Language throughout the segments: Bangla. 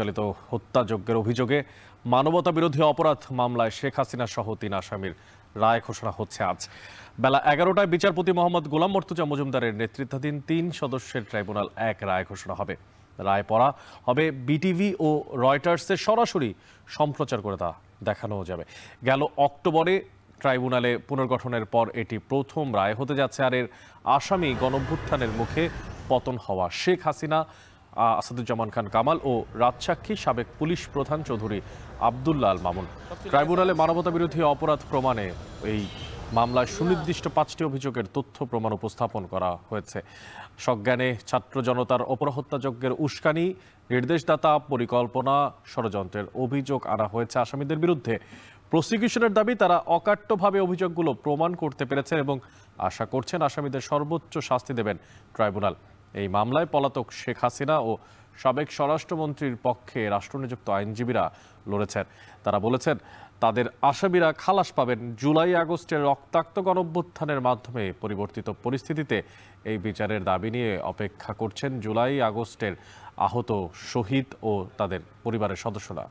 পরিচালিত হত্যাযজ্ঞের অভিযোগে মানবতাবিরোধী অপরাধ মামলায় শেখ হাসিনা সহ 3 আসামির রায় ঘোষণা হচ্ছে আজ বেলা 11টায় বিচারপতি মোহাম্মদ গোলাম মর্তুজা মজুমদারের নেতৃত্বাধীন 3 সদস্যের ট্রাইব্যুনাল 1 রায় ঘোষণা হবে। রায় পড়া হবে বিটিভি ও রয়টার্সের সরাসরি সম্প্রচার করে তা দেখানো যাবে। গেল অক্টোবরে ট্রাইব্যুনালে পুনর্গঠনের পর এটি প্রথম রায় হতে যাচ্ছে। আর এর আসামি গণঅভ্যুত্থানের মুখে পতন হওয়া শেখ হাসিনা, আসাদুজ্জামান খান কামাল ও রাজসাক্ষী সাবেক পুলিশ প্রধান চৌধুরী আব্দুল্লাহ আল মামুন। ট্রাইব্যুনালে মানবতাবিরোধী অপরাধ প্রমাণে এই মামলায় সুনির্দিষ্ট 5টি অভিযোগের তথ্য প্রমাণ উপস্থাপন করা হয়েছে। সজ্ঞানে ছাত্র জনতার অপহত্যাযজ্ঞের উস্কানি, নির্দেশদাতা, পরিকল্পনা, ষড়যন্ত্রের অভিযোগ আনা হয়েছে আসামিদের বিরুদ্ধে। প্রসিকিউশনের দাবি তারা অকাট্যভাবে অভিযোগগুলো প্রমাণ করতে পেরেছেন এবং আশা করছেন আসামিদের সর্বোচ্চ শাস্তি দেবেন ট্রাইব্যুনাল। এই মামলায় পলাতক শেখ হাসিনা ও সাবেক স্বরাষ্ট্রমন্ত্রীর পক্ষে রাষ্ট্রনিযুক্ত আইনজীবীরা লড়েছেন। তারা বলেছেন তাদের আসামিরা খালাস পাবেন। জুলাই আগস্টের রক্তাক্ত গণঅভ্যুত্থানের মাধ্যমে পরিবর্তিত পরিস্থিতিতে এই বিচারের দাবি নিয়ে অপেক্ষা করছেন জুলাই আগস্টের আহত শহীদ ও তাদের পরিবারের সদস্যরা।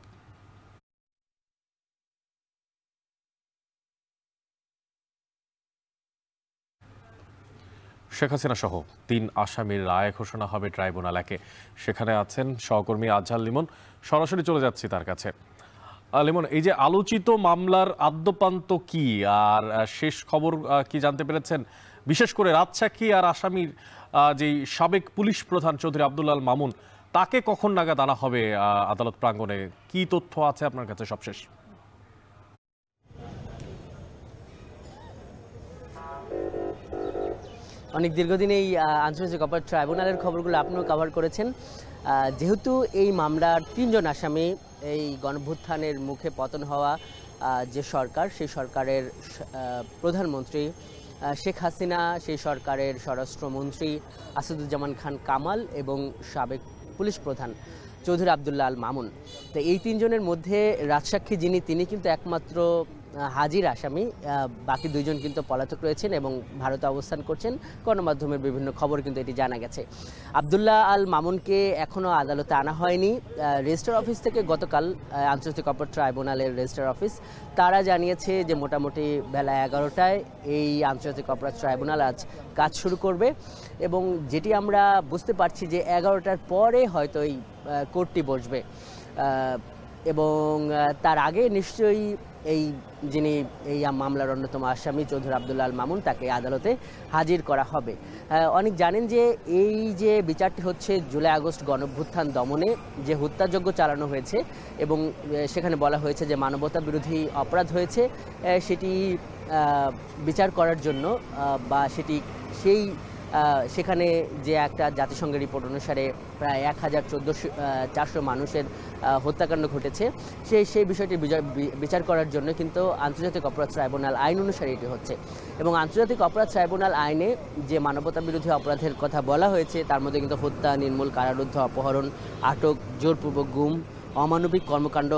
শেখ হাসিনা সহ 3 আসামির রায় ঘোষণা হবে ট্রাইব্যুনাল 1-এ। সেখানে আছেন সহকর্মী আজহার লিমন। সরাসরি চলে যাচ্ছি তার কাছে। লিমন, এই যে আলোচিত মামলার আদ্যপান্ত কি আর শেষ খবর কি জানতে পেরেছেন? বিশেষ করে রাজসাক্ষী আর আসামির যে সাবেক পুলিশ প্রধান চৌধুরী আব্দুল্লাহ আল মামুন, তাকে কখন নাগাদ আনা হবে আদালত প্রাঙ্গণে? কি তথ্য আছে আপনার কাছে সবশেষ? অনেক দীর্ঘদিন এই আন্তর্জাতিক অপরাধ ট্রাইব্যুনালের খবরগুলো আপনিও কভার করেছেন। যেহেতু এই মামলার 3 জন আসামি এই গণঅভ্যুত্থানের মুখে পতন হওয়া যে সরকার, সেই সরকারের প্রধানমন্ত্রী শেখ হাসিনা, সেই সরকারের স্বরাষ্ট্রমন্ত্রী আসাদুজ্জামান খান কামাল এবং সাবেক পুলিশ প্রধান চৌধুরী আব্দুল্লাহ আল মামুন। তো এই 3 জনের মধ্যে রাজসাক্ষী যিনি, তিনি কিন্তু একমাত্র হাজির আসামি। বাকি 2 জন কিন্তু পলাতক রয়েছেন এবং ভারতে অবস্থান করছেন। গণমাধ্যমের বিভিন্ন খবর কিন্তু এটি জানা গেছে। আব্দুল্লাহ আল মামুনকে এখনও আদালতে আনা হয়নি। রেজিস্ট্রার অফিস থেকে গতকাল আন্তর্জাতিক অপরাধ ট্রাইব্যুনালের রেজিস্ট্রার অফিস তারা জানিয়েছে যে মোটামুটি বেলা 11টায় এই আন্তর্জাতিক অপরাধ ট্রাইব্যুনাল আজ কাজ শুরু করবে এবং যেটি আমরা বুঝতে পারছি যে 11টার পরে হয়তো এই কোর্টটি বসবে এবং তার আগে নিশ্চয়ই যিনি এই মামলার অন্যতম আসামি চৌধুরী আব্দুল্লাহ আল মামুন, তাকে আদালতে হাজির করা হবে। অনেক জানেন যে এই যে বিচারটি হচ্ছে জুলাই আগস্ট গণঅভ্যুত্থান দমনে যে হত্যাযজ্ঞ চালানো হয়েছে এবং সেখানে বলা হয়েছে যে মানবতা বিরোধী অপরাধ হয়েছে, সেটি বিচার করার জন্য বা সেখানে যে একটা জাতিসংঘের রিপোর্ট অনুসারে প্রায় 1400 মানুষের হত্যাকাণ্ড ঘটেছে, সেই বিষয়টি বিচার করার জন্য কিন্তু আন্তর্জাতিক অপরাধ ট্রাইব্যুনাল আইন অনুসারে এটি হচ্ছে। এবং আন্তর্জাতিক অপরাধ ট্রাইব্যুনাল আইনে যে মানবতা বিরোধী অপরাধের কথা বলা হয়েছে তার মধ্যে কিন্তু হত্যা, নির্মূল কারারুদ্ধ, অপহরণ, আটক, জোরপূর্বক গুম, অমানবিক কর্মকাণ্ড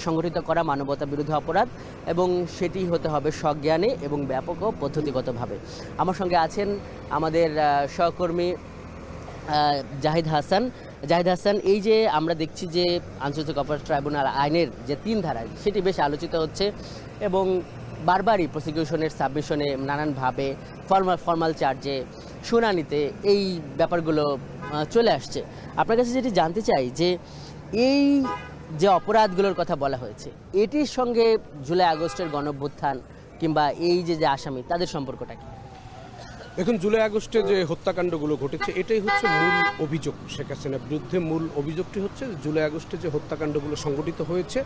সংগঠিত করা মানবতা বিরোধী অপরাধ এবং সেটি হতে হবে সজ্ঞানে এবং ব্যাপক ও পদ্ধতিগতভাবে। আমার সঙ্গে আছেন আমাদের সহকর্মী জাহিদ হাসান। এই যে আমরা দেখছি যে আন্তর্জাতিক অপরাধ ট্রাইব্যুনাল আইনের যে 3 ধারা, সেটি বেশ আলোচিত হচ্ছে এবং বারবারই প্রসিকিউশনের সাবমিশনে নানানভাবে ফর্মাল চার্জে শুনানিতে এই ব্যাপারগুলো চলে আসছে। আপনার কাছে যেটি জানতে চাই যে এই যে অপরাধগুলোর কথা বলা হয়েছে, এটির সঙ্গে জুলাই আগস্টের গণঅভ্যুত্থান কিংবা এই যে আসামি, তাদের সম্পর্কটা কি? এখন জুলাই আগস্টে যে হত্যাকাণ্ডগুলো ঘটেছে, এটাই হচ্ছে মূল অভিযোগ শেখ হাসিনার বিরুদ্ধে। মূল অভিযোগটি হচ্ছে জুলাই আগস্টে যে হত্যাকাণ্ডগুলো সংঘটিত হয়েছে,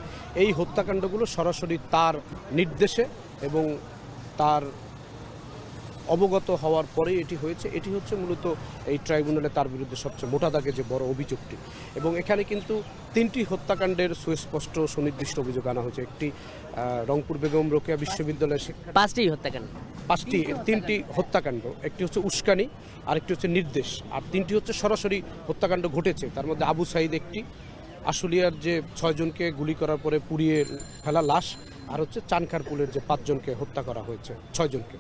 এই হত্যাকাণ্ডগুলো সরাসরি তার নির্দেশে এবং তার অবগত হওয়ার পরেই এটি হয়েছে। এটি হচ্ছে মূলত এই ট্রাইব্যুনালে তার বিরুদ্ধে সবচেয়ে মোটা দাগে যে বড় অভিযোগটি। এবং এখানে কিন্তু 3টি হত্যাকাণ্ডের সুস্পষ্ট সুনির্দিষ্ট অভিযোগ আনা হয়েছে। একটি রংপুর বেগম রোকেয়া বিশ্ববিদ্যালয়ের 3টি হত্যাকাণ্ড, একটি হচ্ছে উস্কানি, আরেকটি হচ্ছে নির্দেশ, আর 3টি হচ্ছে সরাসরি হত্যাকাণ্ড ঘটেছে। তার মধ্যে আবু সাইদ একটি, আশুলিয়ার যে 6 জনকে গুলি করার পরে পুড়িয়ে ফেলা লাশ, আর হচ্ছে চানখারপুলের যে 5 জনকে হত্যা করা হয়েছে, 6 জনকে।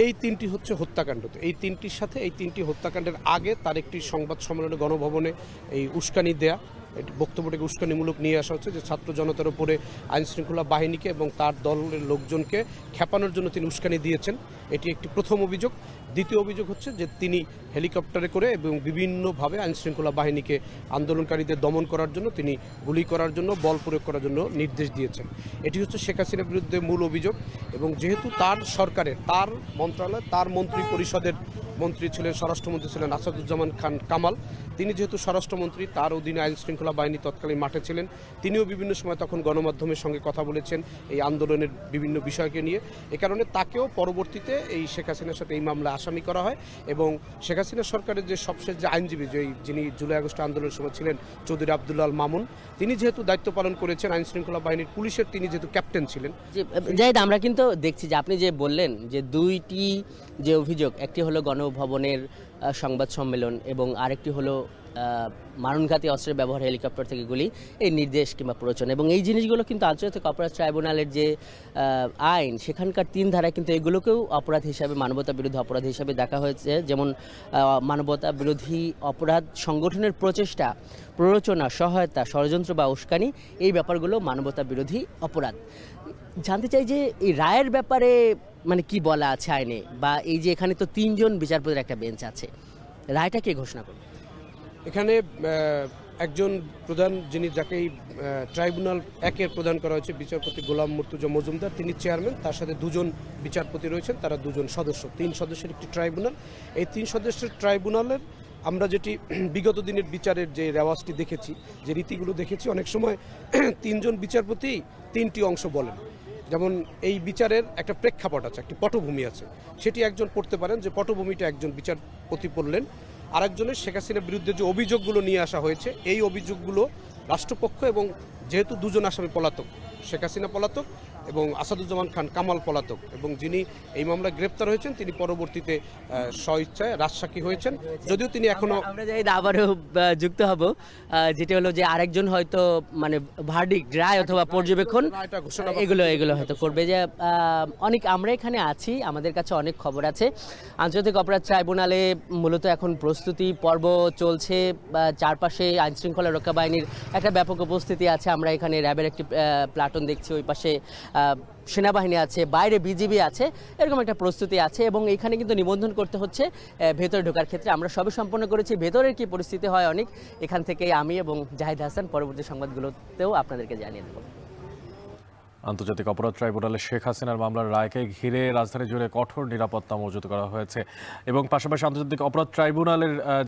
এই তিনটি হচ্ছে হত্যাকাণ্ড। তো এই তিনটির সাথে এই তিনটি হত্যাকাণ্ডের আগে তার একটি সংবাদ সম্মেলনে গণভবনে এই উস্কানি দেয়া, এটি বক্তব্যটাকে উস্কানিমূলক নিয়ে আসা হচ্ছে যে ছাত্র জনতার উপরে আইনশৃঙ্খলা বাহিনীকে এবং তার দলের লোকজনকে খেপানোর জন্য তিনি উস্কানি দিয়েছেন। এটি একটি প্রথম অভিযোগ। দ্বিতীয় অভিযোগ হচ্ছে যে তিনি হেলিকপ্টারে করে এবং বিভিন্নভাবে আইনশৃঙ্খলা বাহিনীকে আন্দোলনকারীদের দমন করার জন্য, তিনি গুলি করার জন্য, বল প্রয়োগ করার জন্য নির্দেশ দিয়েছেন। এটি হচ্ছে শেখ হাসিনার বিরুদ্ধে মূল অভিযোগ। এবং যেহেতু তার সরকারের, তার মন্ত্রণালয়, তার মন্ত্রী পরিষদের মন্ত্রী ছিলেন, স্বরাষ্ট্রমন্ত্রী ছিলেন আসাদুজ্জামান খান কামাল, তিনি যেহেতু স্বরাষ্ট্রমন্ত্রী, তার অধীনে আইনশৃঙ্খলা বাহিনী তৎকালীন মাঠে ছিলেন। তিনিও বিভিন্ন সময় তখন গণমাধ্যমের সঙ্গে কথা বলেছেন এই আন্দোলনের বিভিন্ন বিষয়কে নিয়ে। এ কারণে তাকেও পরবর্তীতে এই শেখ হাসিনার সাথে এই মামলায় আসামি করা হয়। এবং শেখ হাসিনা সরকারের যে সবশেষ যে আইনজীবী, যিনি জুলাই আগস্ট আন্দোলনের সময় ছিলেন, চৌধুরী আবদুল্লাহ আল মামুন, তিনি যেহেতু দায়িত্ব পালন করেছেন আইনশৃঙ্খলা বাহিনীর পুলিশের, তিনি যেহেতু ক্যাপ্টেন ছিলেন। জাহিদ, আমরা কিন্তু দেখছি যে আপনি যে বললেন যে দুইটি যে অভিযোগ, একটি হলো গণভবনের সংবাদ সম্মেলন এবং আরেকটি হলো মারণঘাতী অস্ত্রের ব্যবহার, হেলিকপ্টার থেকে গুলি, এই নির্দেশ কিংবা প্ররোচনা, এবং এই জিনিসগুলো কিন্তু আন্তর্জাতিক অপরাধ ট্রাইব্যুনালের যে আইন, সেখানকার 3 ধারায় কিন্তু এগুলোকেও অপরাধ হিসাবে, মানবতা বিরোধী অপরাধ হিসাবে দেখা হয়েছে। যেমন মানবতা বিরোধী অপরাধ সংগঠনের প্রচেষ্টা, প্ররোচনা, সহায়তা, ষড়যন্ত্র বা উস্কানি, এই ব্যাপারগুলো মানবতা বিরোধী অপরাধ। জানতে চাই যে এই রায়ের ব্যাপারে মানে কি বলা আছে আইনে, বা এই যে এখানে তো 3 জন বিচারপতির একটা বেঞ্চ আছে, রায়টা কে ঘোষণা করবে? এখানে একজন প্রধান, যাকে এই ট্রাইব্যুনাল 1-এর প্রদান করা হয়েছে, বিচারপতি গোলাম মুর্তুজা মজুমদার, তিনি চেয়ারম্যান। তার সাথে 2 জন বিচারপতি রয়েছেন, তারা 2 জন সদস্য। 3 সদস্যের একটি ট্রাইব্যুনাল। এই 3 সদস্যের ট্রাইব্যুনালের আমরা যেটি বিগত দিনের বিচারের যে রেওয়াজটি দেখেছি, যে রীতিগুলো দেখেছি, অনেক সময় 3 জন বিচারপতি 3টি অংশ বলেন। যেমন এই বিচারের একটা প্রেক্ষাপট আছে, একটি পটভূমি আছে, সেটি একজন পড়তে পারেন, যে পটভূমিটা একজন বিচারপতি পড়লেন। আরেকজনের শেখ হাসিনার বিরুদ্ধে যে অভিযোগগুলো নিয়ে আসা হয়েছে, এই অভিযোগগুলো রাষ্ট্রপক্ষ, এবং যেহেতু 2 জন আসামি পলাতক, শেখ হাসিনা পলাতক এবং আসাদুজ্জামান খান কামাল পলাতক, এবং যিনি এই মামলায় গ্রেপ্তার হয়েছেন তিনি পরবর্তীতে স্বইচ্ছায় রাজসাক্ষী হয়েছেন, যদিও তিনি এখনো। আমরা যাই আবারও যুক্ত হব, যেটা হলো যে আরেকজন হয়তো মানে ভার্ডিক্ট, রায় অথবা পর্যবেক্ষণ, এগুলো হয়তো করবে। যে অনেক আমরা এখানে আছি, আমাদের কাছে অনেক খবর আছে। আন্তর্জাতিক অপরাধ ট্রাইব্যুনালে মূলত এখন প্রস্তুতি পর্ব চলছে, চারপাশে আইনশৃঙ্খলা রক্ষা বাহিনীর একটা ব্যাপক উপস্থিতি আছে। আমরা এখানে র্যাবের একটি প্লাটুন দেখছি, ওই পাশে সেনাবাহিনী আছে, বাইরে বিজিবি আছে, এরকম একটা প্রস্তুতি আছে। এবং এখানে কিন্তু নিবন্ধন করতে হচ্ছে ভেতরে ঢোকার ক্ষেত্রে। আমরা সবে সম্পন্ন করেছি, ভেতরের কি পরিস্থিতি হয় অনেক, এখান থেকে আমি এবং জাহিদ হাসান পরবর্তী সংবাদগুলোতেও আপনাদেরকে জানিয়ে দেব। আন্তর্জাতিক অপরাধ ট্রাইব্যুনালে শেখ হাসিনার মামলার রায়কে ঘিরে রাজধানী জুড়ে কঠোর নিরাপত্তা মজুত করা হয়েছে এবং পাশাপাশি আন্তর্জাতিক অপরাধ ট্রাইব্যুনালের